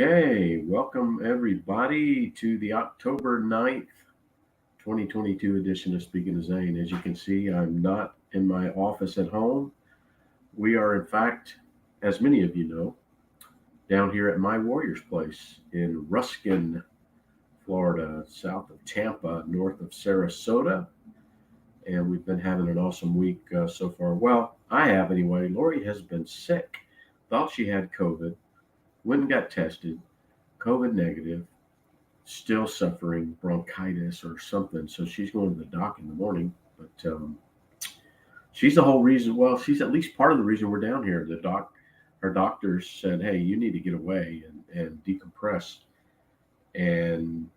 Okay, welcome everybody to the October 9th, 2022 edition of Speaking of Zane. As you can see, I'm not in my office at home. We are, in fact, as many of you know, down here at my Warriors place in Ruskin, Florida, south of Tampa, north of Sarasota. And we've been having an awesome week so far. Well, I have anyway. Lori has been sick, thought she had COVID, went and got tested, COVID negative, still suffering bronchitis or something. So she's going to the doc in the morning. But she's the whole reason. Well, she's at least part of the reason we're down here. Her doctors said, "Hey, you need to get away and decompress." And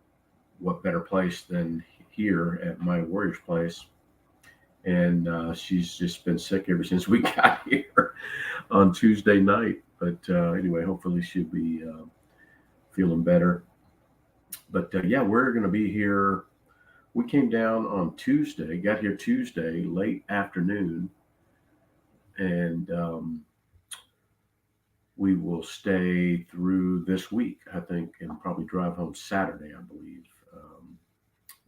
what better place than here at my Warriors place? And she's just been sick ever since we got here on Tuesday night. But anyway, hopefully she'll be feeling better. But yeah, we're going to be here. We came down on Tuesday, got here Tuesday, late afternoon, and we will stay through this week, I think, and probably drive home Saturday, I believe.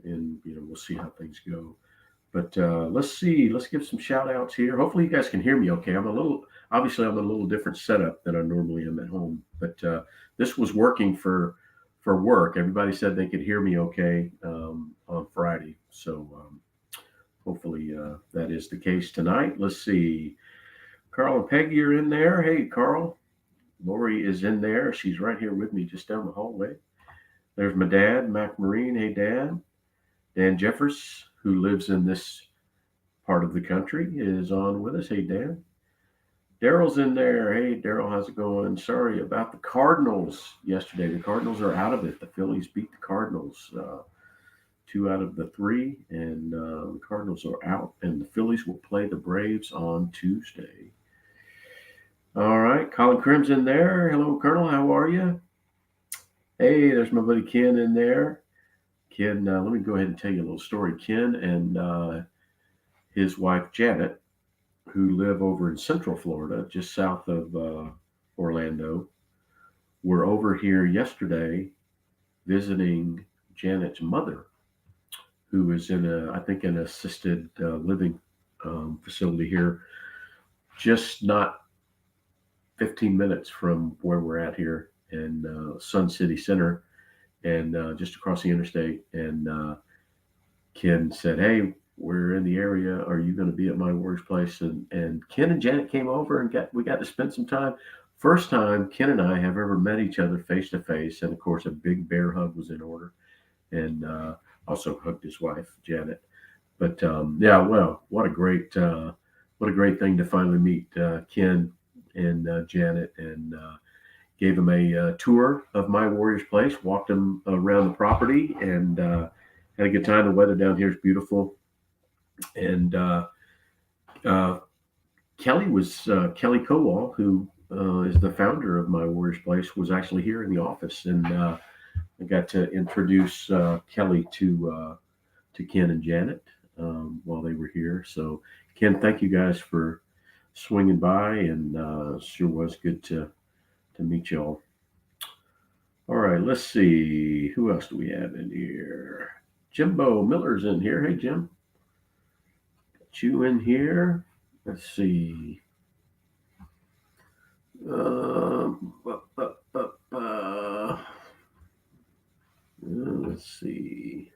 And, we'll see how things go. But let's see. Let's give some shout outs here. Hopefully, you guys can hear me okay. Obviously, I'm in a little different setup than I normally am at home. But this was working for work. Everybody said they could hear me okay on Friday. So hopefully that is the case tonight. Let's see. Carl and Peggy are in there. Hey, Carl. Lori is in there. She's right here with me just down the hallway. There's my dad, Mac Marine. Hey, Dad. Dan Jeffers, who lives in this part of the country, is on with us. Hey, Dan. Daryl's in there. Hey, Daryl, how's it going? Sorry about the Cardinals yesterday. The Cardinals are out of it. The Phillies beat the Cardinals 2 out of the 3, and the Cardinals are out, and the Phillies will play the Braves on Tuesday. All right, Colin Crim's in there. Hello, Colonel. How are you? Hey, there's my buddy Ken in there. Ken, let me go ahead and tell you a little story. Ken and his wife Janet, who live over in Central Florida, just south of Orlando, were over here yesterday visiting Janet's mother, who is in an assisted living facility here, just not 15 minutes from where we're at here in Sun City Center, and just across the interstate. And Ken said, "Hey, we're in the area. Are you going to be at my Warriors place?" And Ken and Janet came over and we got to spend some time. First time Ken and I have ever met each other face to face, and of course a big bear hug was in order, and also hugged his wife Janet. But yeah, well, what a great thing to finally meet Ken and Janet, and gave him a tour of my Warriors place, walked him around the property, and had a good time. The weather down here is beautiful. And Kelly Kowal, who is the founder of my Warriors place, was actually here in the office, and I got to introduce Kelly to Ken and Janet while they were here. So, Ken, thank you guys for swinging by, and sure was good to meet y'all. All right, let's see. Who else do we have in here? Jimbo Miller's in here. Hey, Jim. Got you in here. Let's see. Let's see.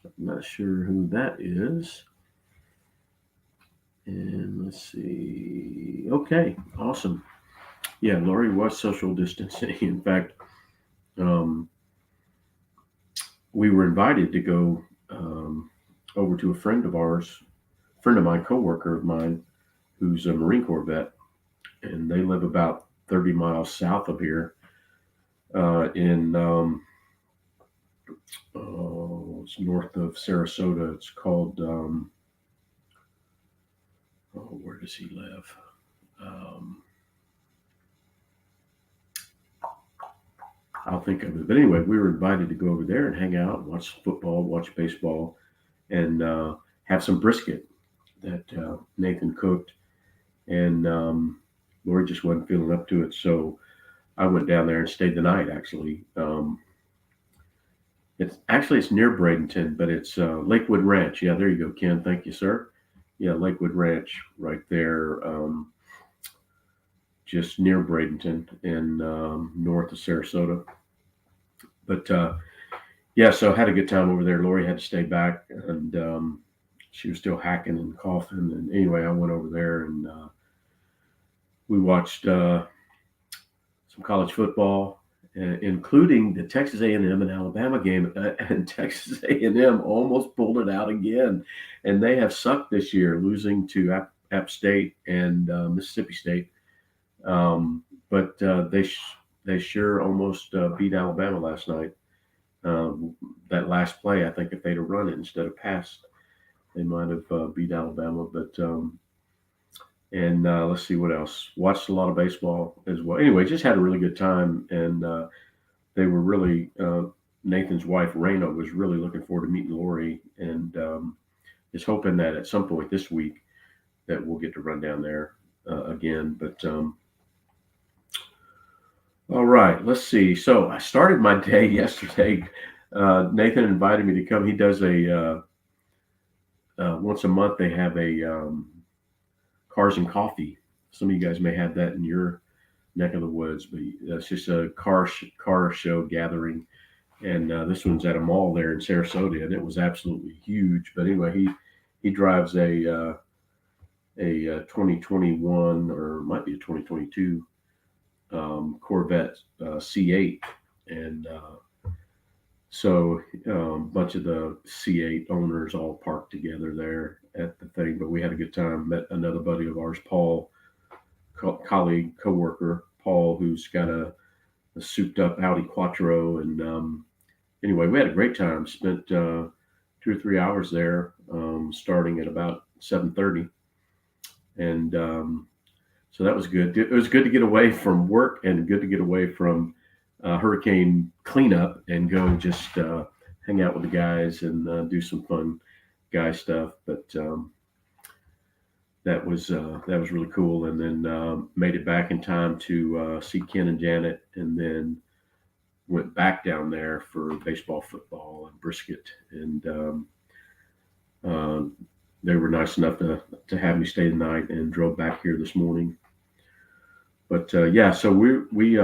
I'm not sure who that is. And let's see. Okay, awesome. Yeah, Lori was social distancing. In fact, we were invited to go over to a friend of mine, coworker of mine, who's a Marine Corps vet, and they live about 30 miles south of here in it's north of Sarasota. It's called where does he live? I'll think of it. But anyway, we were invited to go over there and hang out, watch football, watch baseball, and have some brisket that Nathan cooked. And Lori just wasn't feeling up to it. So I went down there and stayed the night. Actually, it's near Bradenton, but it's Lakewood Ranch. Yeah, there you go, Ken. Thank you, sir. Yeah, Lakewood Ranch, right there, just near Bradenton in north of Sarasota. But yeah, so I had a good time over there. Lori had to stay back, and she was still hacking and coughing. And anyway, I went over there and we watched some college football, including the Texas A&M and Alabama game. And Texas A&M almost pulled it out again, and they have sucked this year, losing to App State and Mississippi State. But they sure almost beat Alabama last night. That last play, I think if they'd have run it instead of passed, they might have beat Alabama. But and let's see what else. Watched a lot of baseball as well. Anyway, just had a really good time, and they were really Nathan's wife Raina was really looking forward to meeting Lori, and is hoping that at some point this week that we'll get to run down there again. But all right, let's see. So I started my day yesterday. Nathan invited me to come. He does a once a month. They have a Cars and Coffee. Some of you guys may have that in your neck of the woods, but that's just a car show gathering. And this one's at a mall there in Sarasota, and it was absolutely huge. But anyway, he drives a 2021 or it might be a 2022 Corvette C8, and so a bunch of the C8 owners all parked together there at the thing. But we had a good time. Met another buddy of ours, Paul, colleague, coworker, Paul, who's got a souped up Audi Quattro, and anyway, we had a great time. Spent 2 or 3 hours there, starting at about 7:30, and so that was good. It was good to get away from work and good to get away from hurricane cleanup and go just hang out with the guys and do some fun guy stuff. But that was really cool. And then made it back in time to see Ken and Janet, and then went back down there for baseball, football, and brisket. And they were nice enough to have me stay the night, and drove back here this morning. But yeah, so we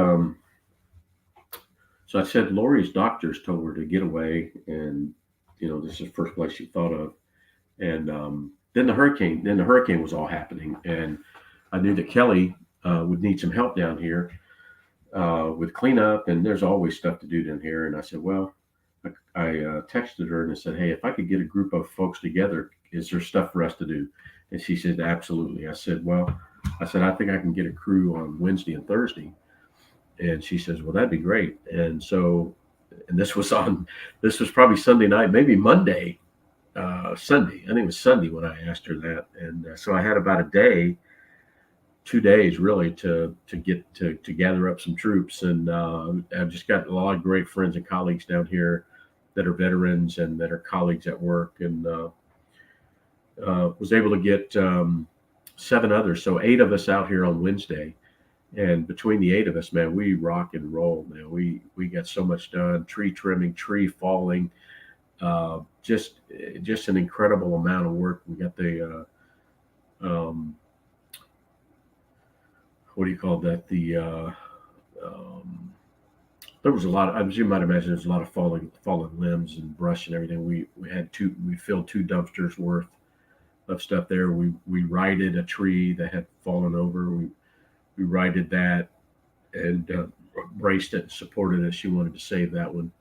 so I said Lori's doctors told her to get away, and this is the first place she thought of. And then the hurricane was all happening, and I knew that Kelly would need some help down here with cleanup, and there's always stuff to do down here. And I said, well, I texted her and I said, hey, if I could get a group of folks together, is there stuff for us to do? And she said, absolutely. I said, I think I can get a crew on Wednesday and Thursday. And she says, well, that'd be great. And so, and this was probably Sunday night, maybe Monday, Sunday. I think it was Sunday when I asked her that. And so I had about 2 days really to get to gather up some troops. And I've just got a lot of great friends and colleagues down here that are veterans and that are colleagues at work, and was able to get 7 others. So 8 of us out here on Wednesday. And between the 8 of us, man, we rock and roll, man. We got so much done: tree trimming, tree falling, just an incredible amount of work. We got the what do you call that? There was a lot of, as you might imagine, there's a lot of fallen limbs and brush and everything. We filled 2 dumpsters worth of stuff there. We righted a tree that had fallen over. We righted that and braced it and supported it. She wanted to save that one.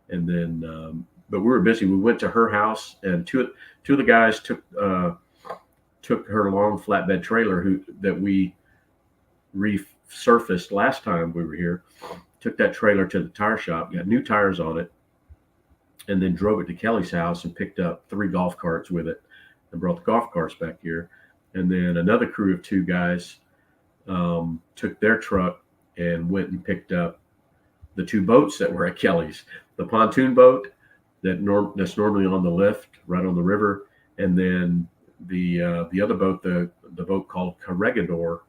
And then, but we were busy. We went to her house, and two of the guys took her long flatbed trailer that we resurfaced last time we were here. Took that trailer to the tire shop, got new tires on it, and then drove it to Kelly's house and picked up 3 golf carts with it and brought the golf carts back here. And then another crew of 2 guys took their truck and went and picked up the 2 boats that were at Kelly's, the pontoon boat that's normally on the lift right on the river, and then the other boat, the boat called Corregidor,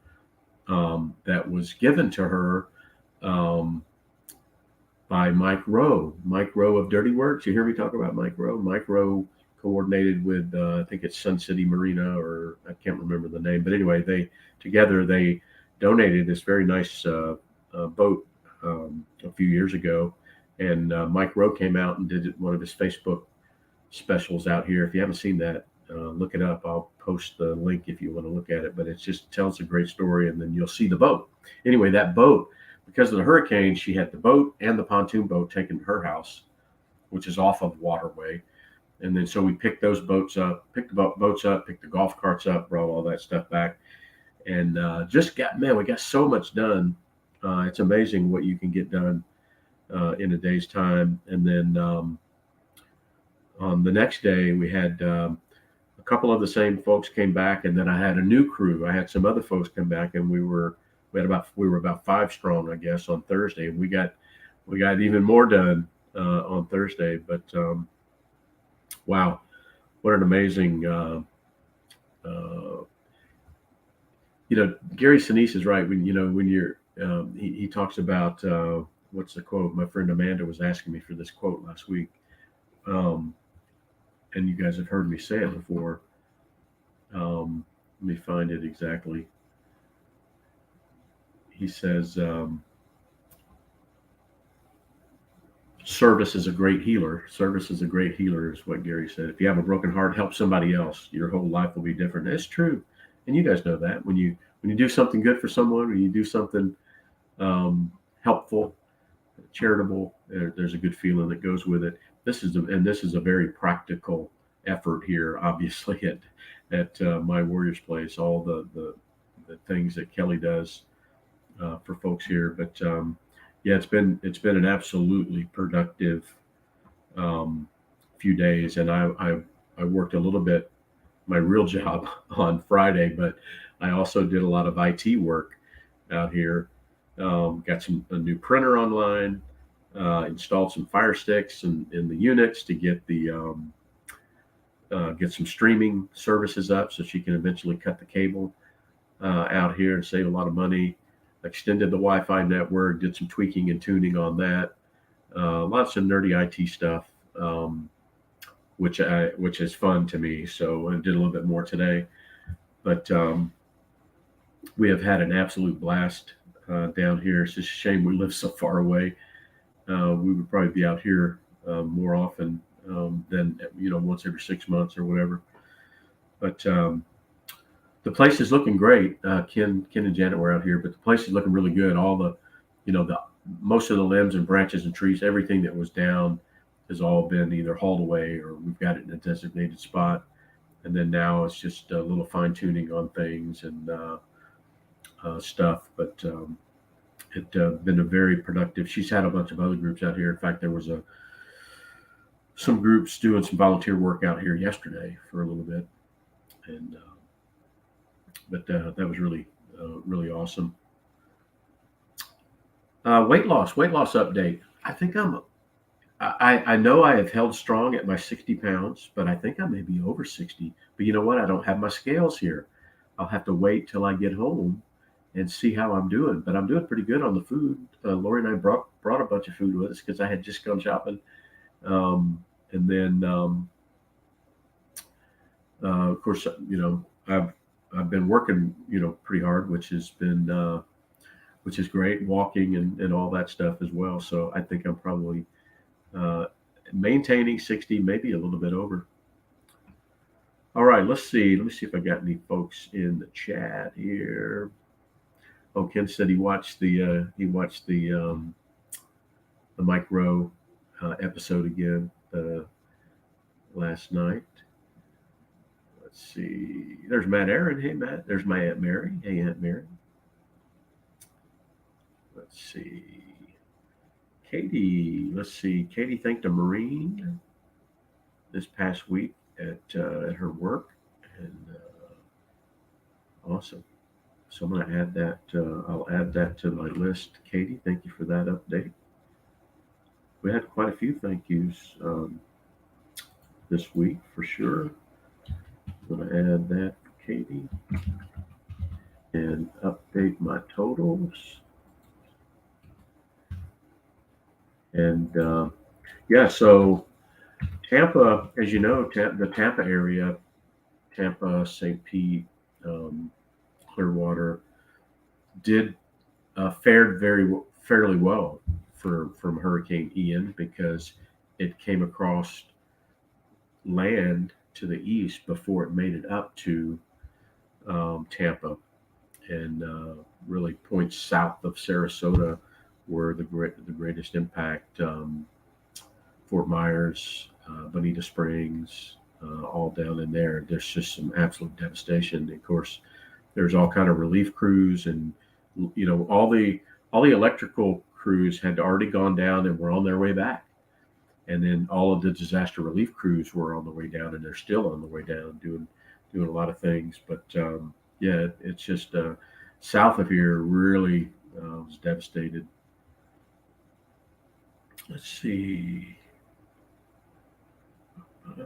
that was given to her um, by Mike Rowe. Mike Rowe of Dirty Works. You hear me talk about Mike Rowe? Mike Rowe coordinated with I think it's Sun City Marina, or I can't remember the name, but anyway, they donated this very nice boat a few years ago, and Mike Rowe came out and did one of his Facebook specials out here. If you haven't seen that, look it up. I'll post the link if you want to look at it. But it just tells a great story, and then you'll see the boat. Anyway, that boat, because of the hurricane, she had the boat and the pontoon boat taken to her house, which is off of Waterway. And then so we picked those boats up, picked the boats up, picked the golf carts up, brought all that stuff back, and we got so much done. It's amazing what you can get done in a day's time. And then on the next day, we had a couple of the same folks came back, and then I had a new crew. I had some other folks come back, and we were about 5 strong, I guess, on Thursday, and we got even more done on Thursday. But wow, what an amazing. Gary Sinise is right when you're he talks about what's the quote? My friend Amanda was asking me for this quote last week. And you guys have heard me say it before. Let me find it exactly. He says, service is a great healer. Service is a great healer is what Gary said. If you have a broken heart, help somebody else. Your whole life will be different. It's true. And you guys know that when you do something good for someone, or you do something helpful, charitable, there's a good feeling that goes with it. This is a very practical effort here, obviously at My Warriors Place. All the things that Kelly does for folks here, but yeah, it's been an absolutely productive few days, and I worked a little bit my real job on Friday, but I also did a lot of IT work out here. Got a new printer online. Installed some Fire Sticks in the units to get some streaming services up, so she can eventually cut the cable out here and save a lot of money. Extended the Wi-Fi network, did some tweaking and tuning on that. Lots of nerdy IT stuff, which is fun to me. So I did a little bit more today, but we have had an absolute blast down here. It's just a shame we live so far away. We would probably be out here more often than once every 6 months or whatever. But the place is looking great. Ken and Janet were out here, but the place is looking really good. All the most of the limbs and branches and trees, everything that was down has all been either hauled away or we've got it in a designated spot. And then now it's just a little fine tuning on things and stuff. But it's been a very productive. She's had a bunch of other groups out here. In fact, there was some groups doing some volunteer work out here yesterday for a little bit, and but that was really really awesome. Weight loss update. I think I know I have held strong at my 60 pounds, but I think I may be over 60. But you know what? I don't have my scales here. I'll have to wait till I get home and see how I'm doing. But I'm doing pretty good on the food. Lori and I brought a bunch of food with us because I had just gone shopping. And then, of course, I've been working, pretty hard, which is great, walking and all that stuff as well. So I think I'm probably maintaining 60, maybe a little bit over. All right, let's see. Let me see if I got any folks in the chat here. Oh, Ken said he watched the Mike Rowe episode again last night. Let's see. There's Matt Aaron. Hey, Matt. There's my Aunt Mary. Hey, Aunt Mary. Let's see. Katie. Let's see. Katie thanked a Marine this past week at her work, and awesome. So I'm going to add that. I'll add that to my list. Katie, thank you for that update. We had quite a few thank yous this week for sure. I'm going to add that, Katie, and update my totals. And yeah, so Tampa, as you know, the Tampa area, Tampa, St. Pete, um, Clearwater, did fared fairly well from Hurricane Ian because it came across land to the east before it made it up to Tampa, and really points south of Sarasota, where the greatest impact. Fort Myers, Bonita Springs, all down in there. There's just some absolute devastation. Of course, there's all kind of relief crews, and all the electrical crews had already gone down and were on their way back. And then all of the disaster relief crews were on the way down, and they're still on the way down doing a lot of things. But yeah, it's just south of here really was devastated. Let's see. Uh,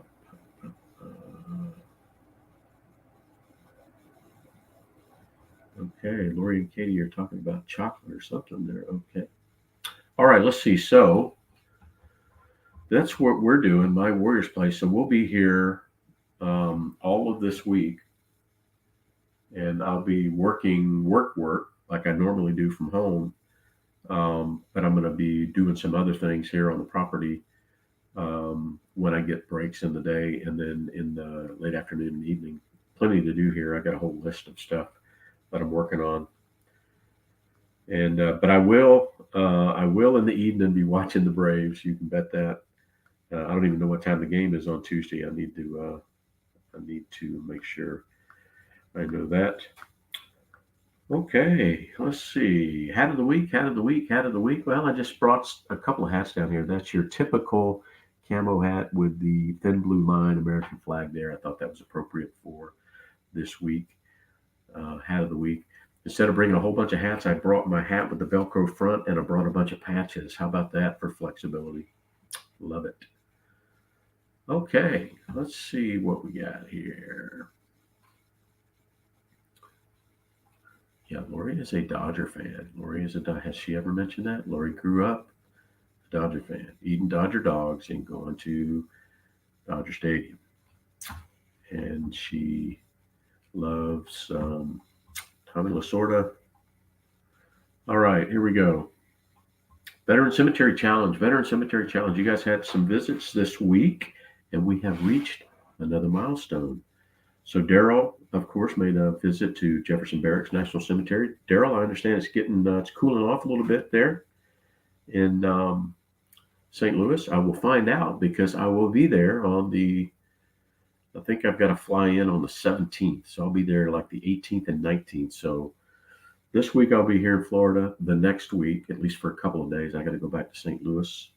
okay, Lori and Katie are talking about chocolate or something there. Okay. All right, let's see. So that's what we're doing, my Warriors Place. So we'll be here all of this week, and I'll be working work like I normally do from home. But I'm going to be doing some other things here on the property when I get breaks in the day, and then in the late afternoon and evening. Plenty to do here. I got a whole list of stuff that I'm working on, and but I will in the evening be watching the Braves. You can bet that. I don't even know what time the game is on Tuesday. I need to make sure I know that. Okay, let's see. Hat of the week, hat of the week, hat of the week. Well, I just brought a couple of hats down here. That's your typical camo hat with the thin blue line American flag there. I thought that was appropriate for this week. Hat of the week. Instead of bringing a whole bunch of hats, I brought my hat with the Velcro front and I brought a bunch of patches. How about that for flexibility? Love it. Okay, let's see what we got here. Yeah, Lori is a Dodger fan. Lori is a has she ever mentioned that? Lori grew up a Dodger fan, eating Dodger dogs and going to Dodger Stadium, and she loves Tommy Lasorda. All right, here we go. Veteran Cemetery Challenge. Veteran Cemetery Challenge. You guys had some visits this week, and we have reached another milestone. So Daryl, of course, made a visit to Jefferson Barracks National Cemetery. Daryl, I understand it's cooling off a little bit there in St. Louis. I will find out because I will be there on the. I think I've got to fly in on the 17th, so I'll be there like the 18th and 19th. So this week I'll be here in Florida. The next week, at least for a couple of days, I got to go back to St. Louis.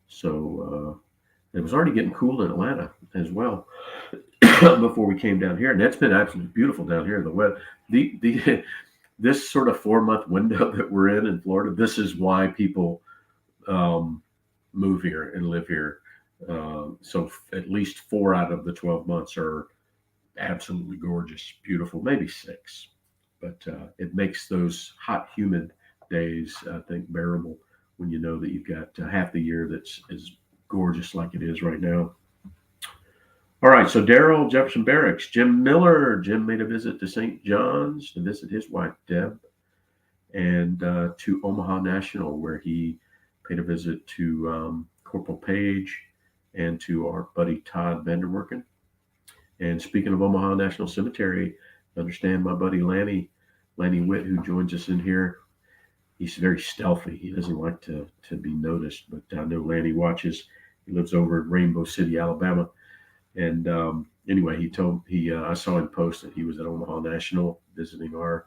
So it was already getting cool in Atlanta as well before we came down here, and that's been absolutely beautiful down here. The weather, the this sort of 4 month window that we're in Florida. This is why people um, move here and live here. So at least 4 out of the 12 months are absolutely gorgeous, beautiful. Maybe six, but it makes those hot, humid days, I think, bearable when you know that you've got half the year that's as gorgeous like it is right now. All right, so Daryl, Jefferson Barracks, Jim Miller. Jim made a visit to St. John's to visit his wife Deb, and to Omaha National, where he paid a visit to Corporal Page and to our buddy Todd Vanderwerken. And speaking of Omaha National Cemetery, I understand my buddy Lanny Witt, who joins us in here. He's very stealthy. He doesn't like to be noticed, but I know Lanny watches. He lives over in Rainbow City, Alabama. And anyway, I saw him post that he was at Omaha National visiting our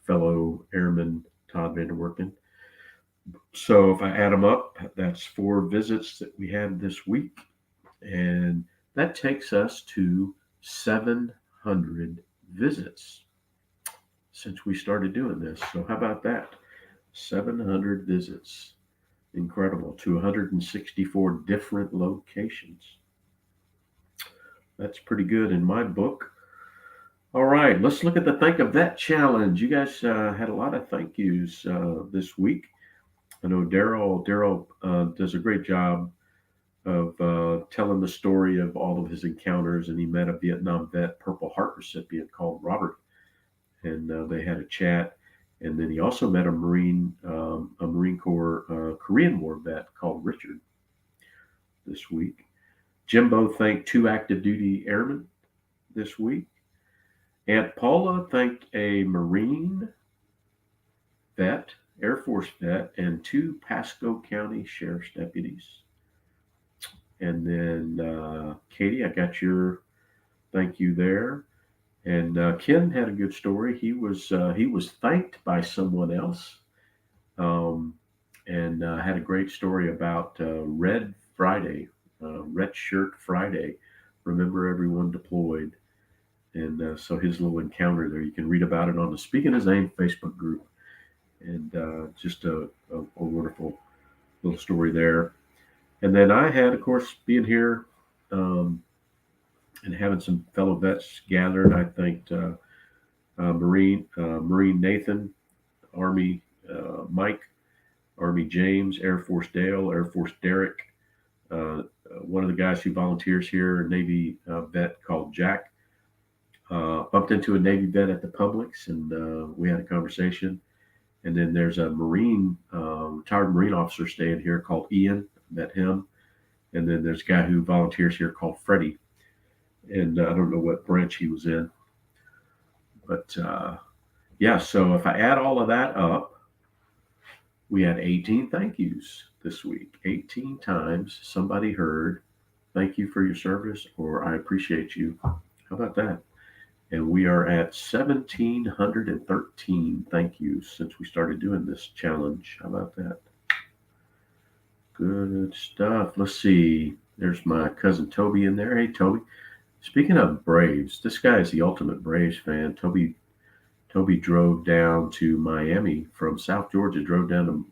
fellow airman Todd Vanderwerken. So if I add them up, that's 4 visits that we had this week, and that takes us to 700 visits since we started doing this. So how about that? 700 visits. Incredible. To 164 different locations. That's pretty good in my book. All right, let's look at the Thank a Vet challenge. You guys had a lot of thank yous this week. I know Daryl does a great job of telling the story of all of his encounters, and he met a Vietnam vet, Purple Heart recipient called Robert, and they had a chat. And then he also met a Marine Corps Korean War vet called Richard this week. Jimbo thanked two active duty airmen this week. Aunt Paula thanked a Marine vet, Air Force vet, and two Pasco County Sheriff's deputies. And then Katie, I got your thank you there. And Ken had a good story. He was thanked by someone else, um, and had a great story about Red Friday, Red Shirt Friday. Remember everyone deployed, and so his little encounter there. You can read about it on the Speaking of Zane Facebook group, and just a wonderful little story there. And then I had, of course, being here. And having some fellow vets gathered. I thanked Marine Nathan, Army Mike, Army James, Air Force Dale, Air Force Derek. One of the guys who volunteers here, a Navy vet called Jack, bumped into a Navy vet at the Publix, and we had a conversation. And then there's a retired Marine officer staying here called Ian. Met him. And then there's a guy who volunteers here called Freddie. And I don't know what branch he was in, but yeah. So if I add all of that up, we had 18 thank yous this week. 18 times somebody heard "Thank you for your service" or "I appreciate you." How about that? And we are at 1,713 thank yous since we started doing this challenge. How about that? Good stuff. Let's see. There's my cousin Toby in there. Hey, Toby. Speaking of Braves, this guy is the ultimate Braves fan. Toby drove down to Miami from South Georgia. Drove down to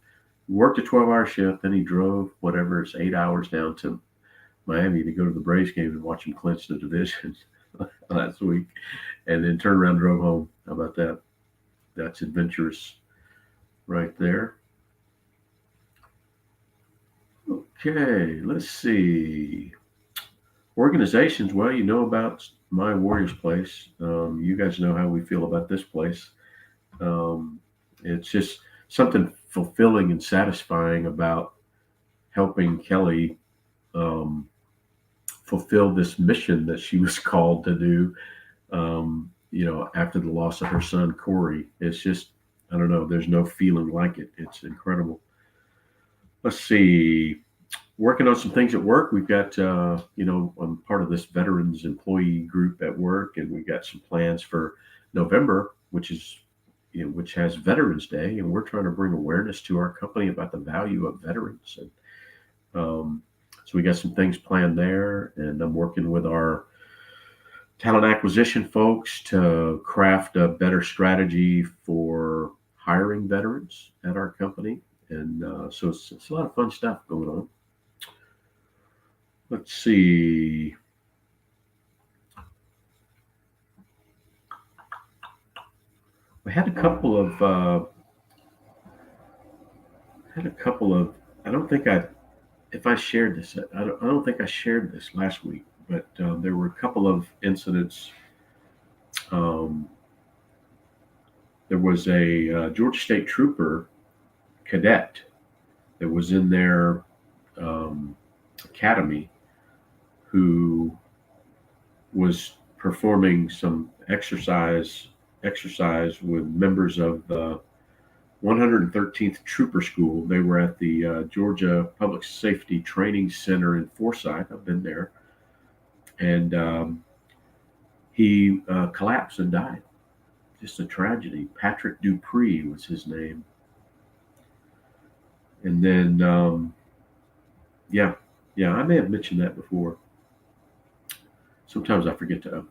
worked a 12-hour shift, then he drove whatever it's 8 hours down to Miami to go to the Braves game and watch them clinch the division last week, and then turned around and drove home. How about that? That's adventurous, right there. Okay, let's see. Organizations, well, you know about my Warriors place. You guys know how we feel about this place. Um, it's just something fulfilling and satisfying about helping Kelly um, fulfill this mission that she was called to do. After the loss of her son Corey, it's just, I don't know. There's no feeling like it. It's incredible. Let's see. Working on some things at work. We've got, I'm part of this veterans employee group at work, and we've got some plans for November, which has Veterans Day, and we're trying to bring awareness to our company about the value of veterans. And so we got some things planned there, and I'm working with our talent acquisition folks to craft a better strategy for hiring veterans at our company. And so it's a lot of fun stuff going on. Let's see. I had a couple of. I don't think if I shared this. I don't think I shared this last week, but there were a couple of incidents. Um, there was a Georgia State Trooper cadet that was in their academy who was performing some exercise with members of the 113th Trooper School. They were at the Georgia Public Safety Training Center in Forsyth. I've been there, and he collapsed and died. Just a tragedy. Patrick Dupree was his name. And then, yeah, I may have mentioned that before. Sometimes I forget to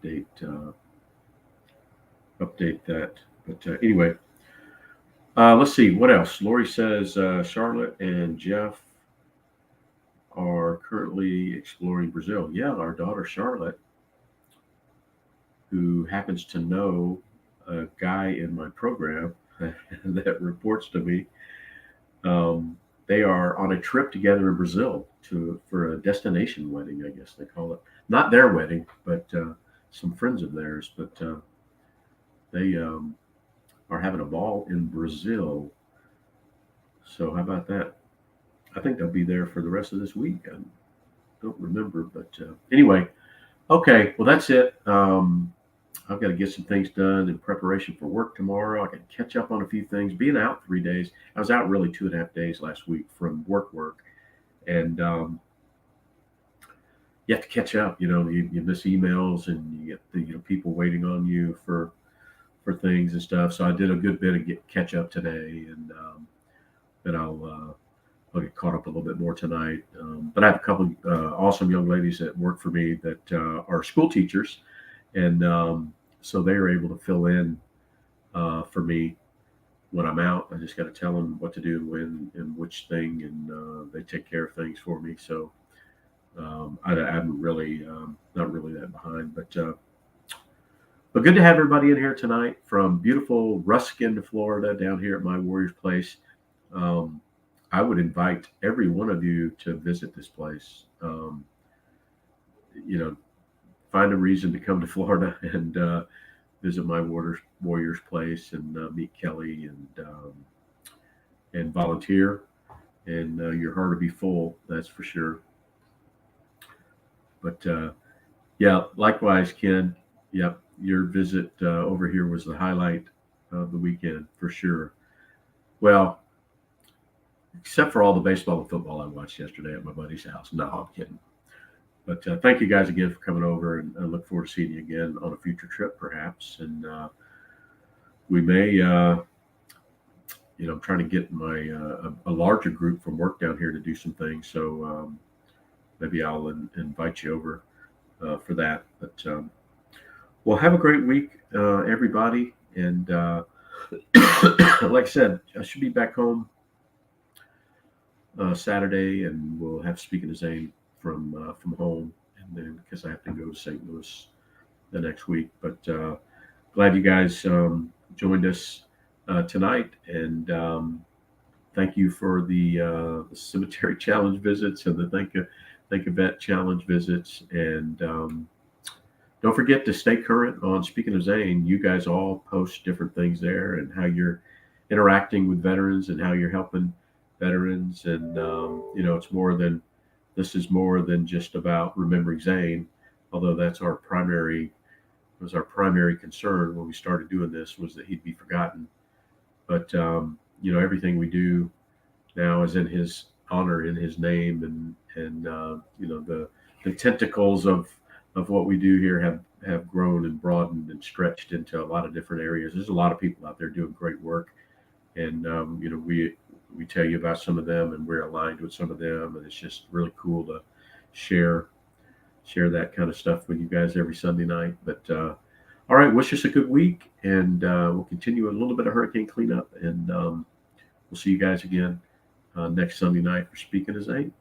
update that. But anyway, let's see what else. Lori says Charlotte and Jeff are currently exploring Brazil. Yeah, our daughter Charlotte, who happens to know a guy in my program that reports to me, they are on a trip together in Brazil for a destination wedding, I guess they call it. Not their wedding, but some friends of theirs. But they are having a ball in Brazil. So how about that? I think they'll be there for the rest of this week. I don't remember, but anyway, okay. Well, that's it. I've got to get some things done in preparation for work tomorrow. I got to catch up on a few things. Being out 3 days, I was out really 2.5 days last week from work, and you have to catch up. You miss emails, and you get people waiting on you for things and stuff. So I did a good bit of catch up today, and then I'll get caught up a little bit more tonight. But I have a couple awesome young ladies that work for me that are school teachers, and so they are able to fill in for me when I'm out. I just got to tell them what to do, when, and which thing, and they take care of things for me. So I'm really not really that behind, but good to have everybody in here tonight from beautiful Ruskin, Florida, down here at my Warriors Place. I would invite every one of you to visit this place. You know, find a reason to come to Florida and visit my Warriors Place and meet Kelly and volunteer. And your heart will be full, that's for sure. But yeah, likewise, Ken. Yep, your visit over here was the highlight of the weekend for sure. Well, except for all the baseball and football I watched yesterday at my buddy's house. No, I'm kidding. But thank you guys again for coming over, and I look forward to seeing you again on a future trip, perhaps. And we may, I'm trying to get my a larger group from work down here to do some things. So maybe I'll invite you over for that. But well, have a great week, everybody. And like I said, I should be back home Saturday, and we'll have Speaking of Zane from home, and then because I have to go to St. Louis the next week. But glad you guys joined us tonight, and thank you for the cemetery challenge visits and the Think a Vet challenge visits, and don't forget to stay current on Speaking of Zane. You guys all post different things there, and how you're interacting with veterans and how you're helping veterans. And this is more than just about remembering Zane, although that's our primary concern when we started doing this, was that he'd be forgotten. But everything we do now is in his honor, in his name, and the tentacles of what we do here have grown and broadened and stretched into a lot of different areas. There's a lot of people out there doing great work, and we tell you about some of them, and we're aligned with some of them, and it's just really cool to share that kind of stuff with you guys every Sunday night. But all right, wish us a good week, and we'll continue a little bit of hurricane cleanup, and we'll see you guys again next Sunday night for Speaking of Zane.